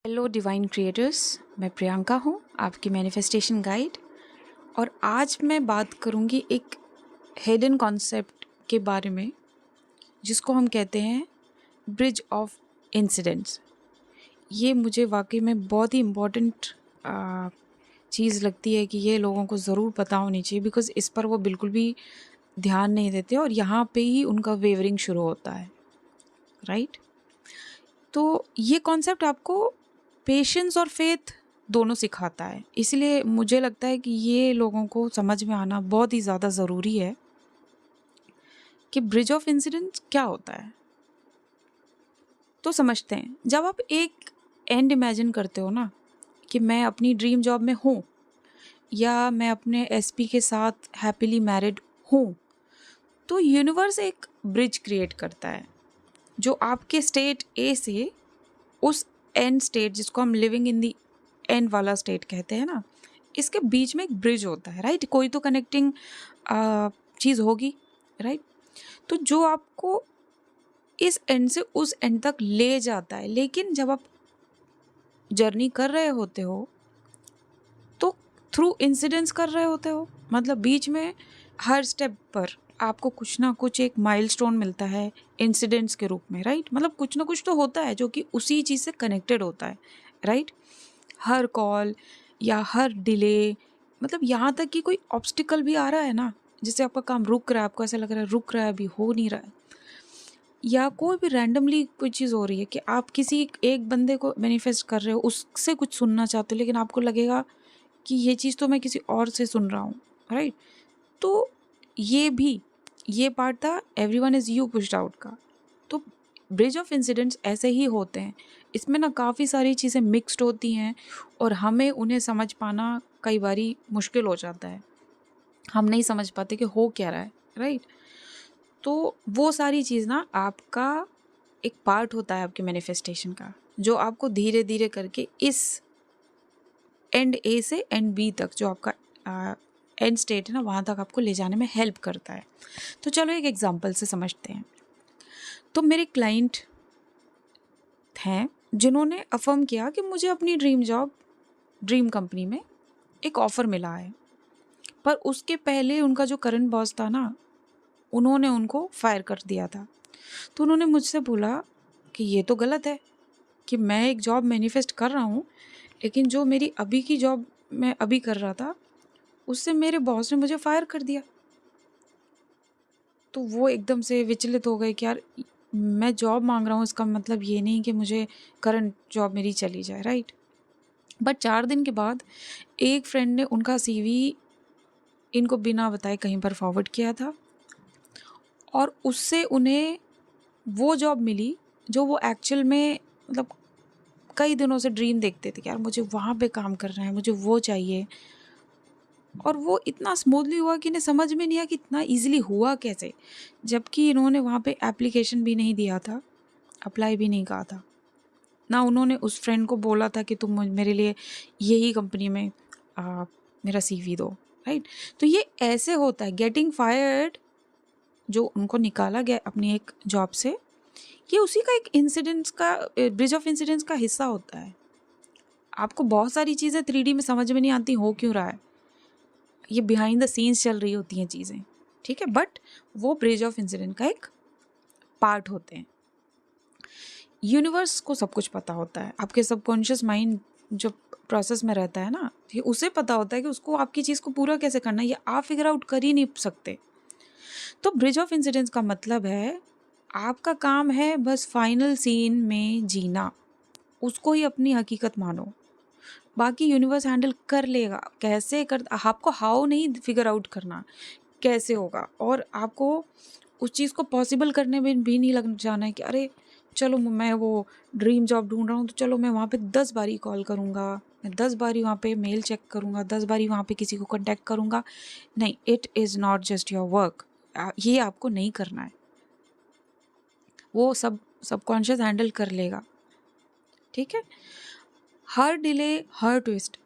Hello divine creators, मैं प्रियंका हूँ, आपकी मैनिफेस्टेशन गाइड। और आज मैं बात करूँगी एक हिडन कॉन्सेप्ट के बारे में जिसको हम कहते हैं ब्रिज ऑफ इंसिडेंट्स। ये मुझे वाकई में बहुत ही इम्पोर्टेंट चीज़ लगती है कि ये लोगों को ज़रूर पता होनी चाहिए, बिकॉज़ इस पर वो बिल्कुल भी ध्यान नहीं देते और यहाँ पे ही उनका वेवरिंग शुरू होता है, राइट। तो ये कॉन्सेप्ट आपको पेशेंस और फेथ दोनों सिखाता है, इसलिए मुझे लगता है कि ये लोगों को समझ में आना बहुत ही ज़्यादा ज़रूरी है कि ब्रिज ऑफ इंसिडेंट क्या होता है। तो समझते हैं, जब आप एक एंड इमेजिन करते हो ना कि मैं अपनी ड्रीम जॉब में हूँ या मैं अपने एसपी के साथ हैप्पीली मैरिड हूँ, तो यूनिवर्स एक ब्रिज क्रिएट करता है जो आपके स्टेट ए से उस एंड स्टेट, जिसको हम लिविंग इन दी एंड वाला स्टेट कहते हैं ना, इसके बीच में एक ब्रिज होता है, राइट। कोई तो कनेक्टिंग चीज़ होगी, राइट। तो जो आपको इस एंड से उस एंड तक ले जाता है। लेकिन जब आप जर्नी कर रहे होते हो तो थ्रू इंसिडेंट्स कर रहे होते हो, मतलब बीच में हर स्टेप पर आपको कुछ ना कुछ एक माइलस्टोन मिलता है इंसिडेंट्स के रूप में, राइट। मतलब कुछ ना कुछ तो होता है जो कि उसी चीज़ से कनेक्टेड होता है, राइट। हर कॉल या हर डिले, मतलब यहाँ तक कि कोई ऑब्स्टिकल भी आ रहा है ना, जिससे आपका काम रुक रहा है, आपको ऐसा लग रहा है रुक रहा है, अभी हो नहीं रहा है, या कोई भी रैंडमली कोई चीज़ हो रही है कि आप किसी एक बंदे को मैनिफेस्ट कर रहे हो, उससे कुछ सुनना चाहते हो, लेकिन आपको लगेगा कि ये चीज़ तो मैं किसी और से सुन रहा हूँ, राइट। तो ये पार्ट था everyone is you pushed out का। तो ब्रिज ऑफ इंसिडेंट्स ऐसे ही होते हैं, इसमें ना काफ़ी सारी चीज़ें मिक्स्ड होती हैं और हमें उन्हें समझ पाना कई बारी मुश्किल हो जाता है। हम नहीं समझ पाते कि हो क्या रहा है, राइट। तो वो सारी चीज़ ना आपका एक पार्ट होता है आपके मैनिफेस्टेशन का, जो आपको धीरे धीरे करके इस एंड ए से एंड बी तक, जो आपका एंड स्टेट है ना, वहाँ तक आपको ले जाने में हेल्प करता है। तो चलो एक एग्जांपल से समझते हैं। तो मेरे क्लाइंट हैं जिन्होंने अफर्म किया कि मुझे अपनी ड्रीम कंपनी में एक ऑफ़र मिला है, पर उसके पहले उनका जो करंट बॉस था ना, उन्होंने उनको फायर कर दिया था। तो उन्होंने मुझसे बोला कि ये तो गलत है कि मैं एक जॉब मैनिफेस्ट कर रहा हूँ, लेकिन जो मेरी अभी की जॉब मैं अभी कर रहा था, उससे मेरे बॉस ने मुझे फायर कर दिया। तो वो एकदम से विचलित हो गए कि यार, मैं जॉब मांग रहा हूँ, इसका मतलब ये नहीं कि मुझे करंट जॉब मेरी चली जाए, राइट। बट 4 दिन के बाद एक फ्रेंड ने उनका सीवी इनको बिना बताए कहीं पर फॉरवर्ड किया था और उससे उन्हें वो जॉब मिली जो वो एक्चुअल में, मतलब कई दिनों से ड्रीम देखते थे कि यार मुझे वहाँ पे काम करना है, मुझे वो चाहिए। और वो इतना स्मूथली हुआ कि इन्हें समझ में नहीं आया कि इतना ईजिली हुआ कैसे, जबकि इन्होंने वहाँ पे एप्लीकेशन भी नहीं दिया था, अप्लाई भी नहीं कहा था, ना उन्होंने उस फ्रेंड को बोला था कि तुम मेरे लिए यही कंपनी में मेरा सीवी दो, राइट। तो ये ऐसे होता है, गेटिंग फायर्ड जो उनको निकाला गया अपनी एक जॉब से, ये उसी का एक इंसिडेंट्स का, ब्रिज ऑफ इंसिडेंट्स का हिस्सा होता है। आपको बहुत सारी चीज़ें 3D में समझ में नहीं आती हो क्यों रहा है, ये बिहाइंड द सीन्स चल रही होती हैं चीज़ें, ठीक है, बट वो ब्रिज ऑफ इंसिडेंट का एक पार्ट होते हैं। यूनिवर्स को सब कुछ पता होता है, आपके सबकॉन्शियस माइंड जो प्रोसेस में रहता है ना, ये उसे पता होता है कि उसको आपकी चीज़ को पूरा कैसे करना है, ये आप फिगर आउट कर ही नहीं सकते। तो ब्रिज ऑफ इंसिडेंट्स का मतलब है आपका काम है बस फाइनल सीन में जीना, उसको ही अपनी हकीकत मानो, बाकी यूनिवर्स हैंडल कर लेगा। कैसे कर, आपको हाउ नहीं फिगर आउट करना कैसे होगा, और आपको उस चीज़ को पॉसिबल करने में भी नहीं लग जाना है कि अरे चलो मैं वो ड्रीम जॉब ढूंढ रहा हूँ, तो चलो मैं वहाँ पे 10 बारी कॉल करूँगा, मैं 10 बारी वहाँ पे मेल चेक करूँगा, 10 बारी वहाँ पे किसी को कांटेक्ट करूँगा। नहीं, it is not just your work, ये आपको नहीं करना है, वो सबकॉन्शियस हैंडल कर लेगा, ठीक है। हर डिले, हर ट्विस्ट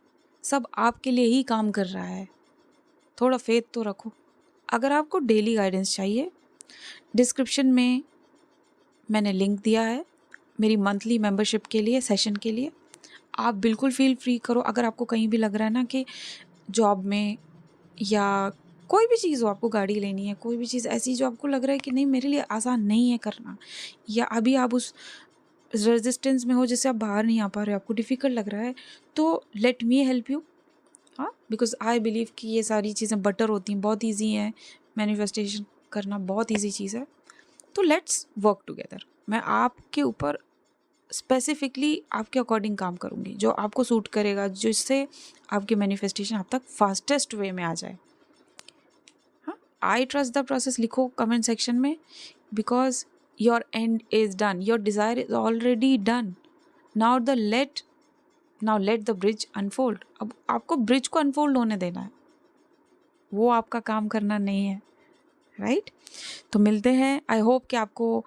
सब आपके लिए ही काम कर रहा है, थोड़ा फेथ तो रखो। अगर आपको डेली गाइडेंस चाहिए, डिस्क्रिप्शन में मैंने लिंक दिया है मेरी मंथली मेंबरशिप के लिए, सेशन के लिए। आप बिल्कुल फील फ्री करो। अगर आपको कहीं भी लग रहा है ना कि जॉब में या कोई भी चीज़ हो, आपको गाड़ी लेनी है, कोई भी चीज़ ऐसी जो आपको लग रहा है कि नहीं मेरे लिए आसान नहीं है करना, या अभी आप उस रेजिस्टेंस में हो जिससे आप बाहर नहीं आ पा रहे हो, आपको डिफ़िकल्ट लग रहा है, तो लेट मी हेल्प यू। हाँ, बिकॉज़ आई बिलीव कि ये सारी चीज़ें बटर होती हैं, बहुत ईज़ी हैं, मैनिफेस्टेशन करना बहुत ईज़ी चीज़ है। तो लेट्स वर्क टुगेदर। मैं आपके ऊपर स्पेसिफिकली आपके अकॉर्डिंग काम करूँगी, जो आपको सूट करेगा, जिससे आपकी मैनिफेस्टेशन आप तक फास्टेस्ट वे में आ जाए। हाँ, आई ट्रस्ट द प्रोसेस लिखो कमेंट सेक्शन में, because your and is done, your desire is already done. Now let the bridge unfold. अब आपको ब्रिज को अनफोल्ड होने देना है, वो आपका काम करना नहीं है, राइट? तो मिलते हैं। आई होप कि आपको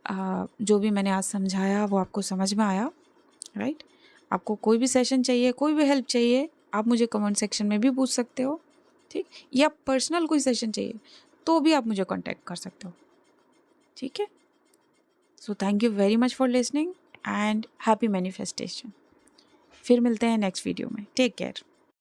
जो भी मैंने आज समझाया वो आपको समझ में आया, राइट? आपको कोई भी सेशन चाहिए, कोई भी हेल्प चाहिए, आप मुझे कमेंट सेक्शन में भी पूछ सकते हो, ठीक? या पर्सनल कोई सेशन चाहिए तो भी आप मुझे कांटेक्ट कर सकते हो, ठीक है? So thank you very much for listening and happy manifestation. फिर मिलते हैं नेक्स्ट वीडियो में। Take care.